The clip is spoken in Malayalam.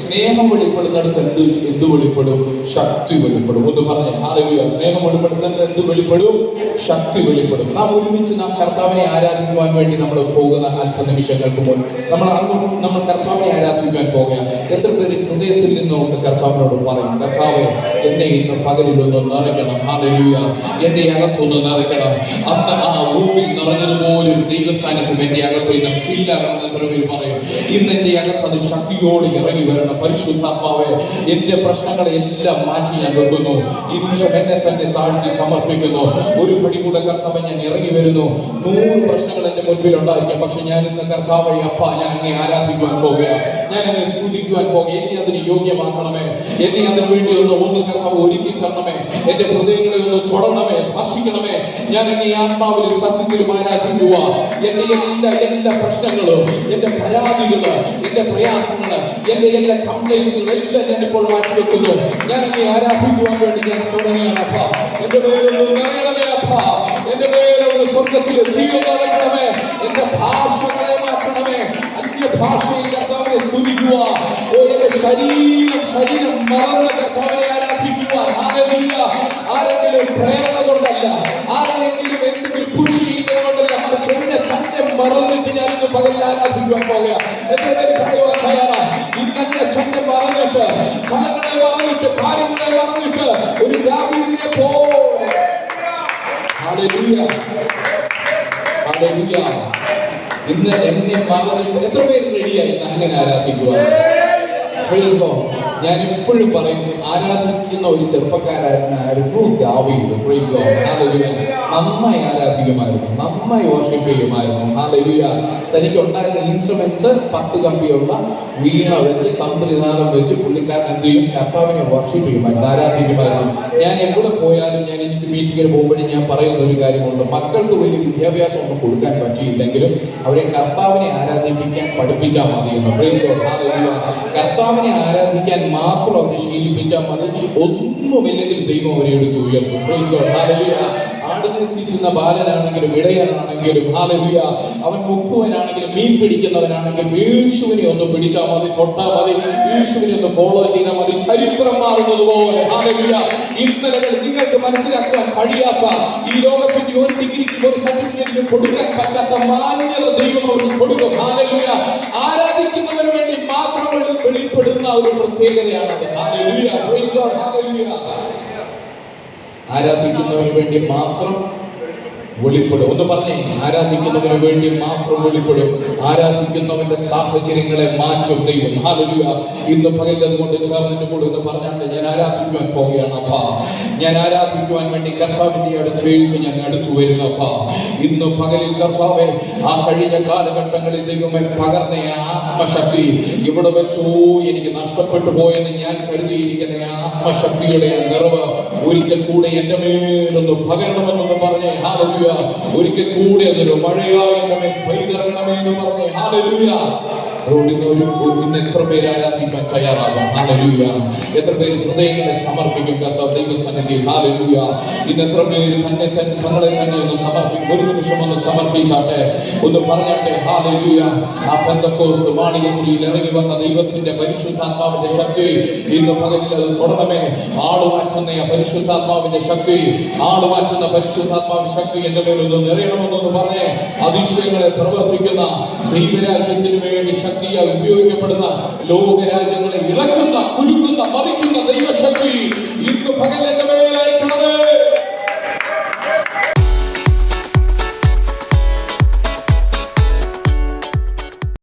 സ്നേഹം വെളിപ്പെടുന്നിടത്ത് എന്ത് വെളിപ്പെടും? ശക്തി വെളിപ്പെടും. ഒന്ന് പറഞ്ഞേ ഹല്ലേലൂയ. സ്നേഹം വെളിപ്പെടുന്നിടത്ത് എന്ത് വെളിപ്പെടും? ശക്തി വെളിപ്പെടും. നാം ഒരുമിച്ച് കർത്താവിനെ ആരാധിക്കുവാൻ വേണ്ടി നമ്മൾ പോകുന്ന അല്പനിമിഷങ്ങൾക്ക് മുൻ നമ്മൾ കർത്താവിനെ ആരാധിക്കുവാൻ പോകുക. എത്ര പേര് ഹൃദയത്തിൽ നിന്നുകൊണ്ട് കർത്താവിനോട് പറയും, കർത്താവേ എന്നെ ഇന്ന് പകലിലൊന്ന് നിറയ്ക്കണം. ഹല്ലേലൂയ. എന്റെ അകത്തൊന്ന് നിറയ്ക്കണം. അന്ന് ആ റൂമിൽ നിറഞ്ഞതുപോലെ ഒരു ദൈവ സാന്നിധ്യം എന്റെ അകത്ത് ഇന്ന് ഫീലാകണം. എത്ര പേര് പറയും, ഇന്ന് എന്റെ അകത്ത് അത് ശക്തിയോട് ഇറങ്ങി വരണം. പരിശുദ്ധാത്മാവേ, എന്റെ പ്രശ്നങ്ങളെ എല്ലാം മാറ്റി ഞാൻ വെക്കുന്നു. ഈ നിമിഷം എന്നെ തന്നെ താഴ്ത്തി സമർപ്പിക്കുന്നു. ഒരു പടി കൂടെ കർത്താവ് ഞാൻ ഇറങ്ങി വരുന്നു. 100 പ്രശ്നങ്ങൾ എന്റെ മുൻപിൽ ഉണ്ടായിരിക്കാം, പക്ഷെ ഞാൻ ഇന്ന് കർത്താവേ അപ്പ ഞാൻ എന്നെ ആരാധിക്കുവാൻ പോകുക, ഞാൻ എന്നെ സ്തുതിക്കുവാൻ പോകുക. എന്നെ അതിന് യോഗ്യമാക്കണമേ, എന്നെ അതിനു വേണ്ടി ഒന്ന് കർത്താവ് ഒരുക്കി തരണമേ. എന്റെ ഹൃദയങ്ങളെ ഒന്ന് തൊടണമേ, സ്പർശിക്കണമേ. ഞാൻ എന്നെ ആത്മാവിലും സത്യത്തിലും ആരാധിക്കുക. എന്റെ എല്ലാ പ്രശ്നങ്ങളും, എന്റെ പരാതികള്, എന്റെ പ്രയാസങ്ങള്, എന്റെ എല്ലാ കംപ്ലൈന്റ്സുകൾ എല്ലാം ഞാൻ ഇപ്പോൾ മാറ്റി വെക്കുന്നു. ഞാൻ എന്നെ ആരാധിക്കുവാൻ വേണ്ടി ഞാൻ തുടങ്ങിയാണ്. അപ്പ എന്റെ മേലൊന്ന് നിറയണമേ. അപ്പ എന്റെ മേലൊന്ന് സ്വർഗത്തിലെ ജീവൻ നിറയ്ക്കണമേ. എന്റെ ഭാഷകളെ മാറ്റണമേ. അന്യഭാഷയിൽ കർത്താവിനെ സ്തുതിക്കുക. ഓ എന്റെ ശരീരം മറന്ന് കർത്താവിനെ ആരാധിക്കുവാൻ. ഹല്ലേലൂയ. ആരെങ്കിലും പ്രേരണ കൊണ്ടല്ല, ആരെങ്കിലും എന്തെങ്കിലും പുഷ് ചെയ്യുന്നതുകൊണ്ടല്ല, മറിച്ച് എന്നെ തന്നെ മറന്നിട്ട് ഞാൻ ഇന്ന് പകലിൽ ആരാധിക്കുവാൻ പോകുക. എത്ര പേര് പറയുവാൻ തയ്യാറാ? ഇന്നെ തന്നെ മറന്നിട്ട്, ഫലങ്ങളെ മറന്നിട്ട്, കാര്യങ്ങളെ മറന്നിട്ട് ഒരു ദാവീദിനെ പോലെ. ഹല്ലേലൂയ. ഹല്ലേലൂയ. ഇന്ന് എന്നെ മറന്നിട്ട് എത്ര പേര് റെഡിയായി അങ്ങനെ ആരാധിക്കുവാൻ? Praise God. ഞാൻ എപ്പോഴും പറയും, ആരാധിക്കുന്ന ഒരു ചെറുപ്പക്കാരനായിരുന്നു ദാവീദ്. Praise God. ഹല്ലേലൂയ. നന്നായി ആരാധിക്കുമായിരുന്നു, നന്നായി വർഷിപ്പ് ചെയ്യുമായിരുന്നു. ഹല്ലേലൂയ. തനിക്ക് ഉണ്ടായിരുന്ന ഇൻസ്ട്രുമെന്റ്സ് 10 കമ്പിയുള്ള വീണ വെച്ച്, തന്ത്രിനാദം വെച്ച് പുള്ളിക്കാരൻ എന്ത് ചെയ്യും? കർത്താവിനെ വർഷിപ്പ് ചെയ്യുമായിരുന്നു, ആരാധിക്കുമായിരുന്നു. ഞാൻ എവിടെ പോയാലും, ഞാൻ എനിക്ക് മീറ്റിങ്ങിന് പോകുമ്പോഴും ഞാൻ പറയുന്ന ഒരു കാര്യമുണ്ട്, മക്കൾക്ക് വലിയ വിദ്യാഭ്യാസം ഒന്നും കൊടുക്കാൻ പറ്റിയില്ലെങ്കിലും അവരെ കർത്താവിനെ ആരാധിപ്പിക്കാൻ പഠിപ്പിച്ചാൽ മതി എന്ന്. Price God. ഹല്ലേലൂയ. കർത്താവിനെ ആരാധിക്കാൻ മാത്രം അവരെ ശീലിപ്പിച്ചാൽ മതി. ഒന്നുമില്ലെങ്കിൽ ദൈവം അവരെ എടുത്ത് ഉയർത്തും. Price God. ഹല്ലേലൂയ. ആടിനെ തീറ്റുന്ന ബാലനാണെങ്കിലും ഇടയനാണെങ്കിലും, ഹല്ലേലൂയ, അവൻ മുക്കുവനാണെങ്കിലും മീൻ പിടിക്കുന്നവനാണെങ്കിലും യേശുവിനെ ഒന്ന് പിടിച്ചാൽ മതി, തൊട്ടാൽ മതി, യേശുവിനെ ഒന്ന് ഫോളോ ചെയ്താൽ മതി, ചരിത്രം മാറുന്നത് പോലെ. ഹല്ലേലൂയ. ഇന്നലകൾ നിങ്ങൾക്ക് മനസ്സിലാക്കാൻ കഴിയാത്ത, ഈ ലോകത്തിന്റെ ഒരു ഡിഗ്രിക്കും ഒരു സർട്ടിഫിക്കറ്റിനും കൊടുക്കാൻ പറ്റാത്ത മാന്യത ദൈവം അവർക്ക് കൊടുക്കും. ഹല്ലേലൂയ. ആരാധിക്കുന്നവന് വേണ്ടി മാത്രം വെളിപ്പെടുന്ന ഒരു പ്രത്യേകതയാണത്. ഹല്ലേലൂയ. Price God. ഹല്ലേലൂയ. ആരാധിക്കുന്നവന് വേണ്ടി മാത്രം വെളിപ്പെടും. ഒന്ന് പറഞ്ഞേ, ആരാധിക്കുന്നവന് വേണ്ടി മാത്രം വെളിപ്പെടും. ആരാധിക്കുന്നവന്റെ സാഹചര്യങ്ങളെ മാറ്റും ദൈവം. ഹല്ലേലൂയ. ഇന്ന് പകൽ അതുകൊണ്ട് ചേർന്നിട്ട് കൂടെ എന്ന് പറഞ്ഞാണ്ട് ഞാൻ ആരാധിക്കുവാൻ പോകുകയാണ്. അപ്പാ, ഞാൻ ആരാധിക്കുവാൻ വേണ്ടി കർത്താവിന്റെ അടുത്തേക്ക് ഞാൻ അടുത്തു വരുന്നു. അപ്പാ, ഇന്ന് പകലിൽ കർത്താവെ, ആ കഴിഞ്ഞ കാലഘട്ടങ്ങളിൽ ദൈവമേ പകർന്ന ആത്മശക്തി ഇവിടെ വെച്ചോ എനിക്ക് നഷ്ടപ്പെട്ടു പോയെന്ന് ഞാൻ കരുതിയിരിക്കുന്ന ആത്മശക്തിയുടെ നിറവ് ഒരിക്കൽ കൂടെ എന്റെ മേലൊന്ന് പകരണമെന്നൊന്ന് പറഞ്ഞേ. ഹല്ലേലൂയ. ഒരിക്കൽ കൂടെ അതൊരു മഴയായി എന്റെ മേൽ പെയ്തിറങ്ങണമേ എന്ന് പറഞ്ഞേ. ഹല്ലേലൂയ. അതുകൊണ്ട് ഇന്ന് എത്ര പേര് ആരാധിക്കാൻ തയ്യാറാകും? ഹല്ലേലൂയ. എത്ര പേര് ഹൃദയങ്ങളെ സമർപ്പിക്കും കർത്താവ് ദൈവസന്നിധിയിൽ? ഹല്ലേലൂയ. ഇന്ന് എത്ര പേര് തങ്ങളെ തന്നെ ഒന്ന് സമർപ്പിക്കും? ഒരു നിമിഷം ഒന്ന് സമർപ്പിച്ചാട്ടെ, ഒന്ന് പറഞ്ഞാട്ടെ. ഹല്ലേലൂയ. ആ പെന്തക്കോസ്ത് മാളികമുറിയിൽ ഇറങ്ങി വന്ന ദൈവത്തിന്റെ പരിശുദ്ധാത്മാവിന്റെ ശക്തി ഇന്ന് പകലിൽ അത് തൊടണമേ. ആളുമാറ്റുന്ന പരിശുദ്ധാത്മാവിന്റെ ശക്തി, ആളുമാറ്റുന്ന പരിശുദ്ധാത്മാവിന്റെ ശക്തി എന്റെ മേലൊന്ന് നിറയണമെന്നൊന്ന് പറഞ്ഞേ. അതിശയങ്ങളെ പ്രവർത്തിക്കുന്ന, ദൈവരാജ്യത്തിന് വേണ്ടി ശക്തിയായി ഉപയോഗിക്കപ്പെടുന്ന, ലോകരാജ്യങ്ങളെ ഇളക്കുന്ന, കുലുക്കുന്ന, മറിക്കുന്ന ദൈവശക്തി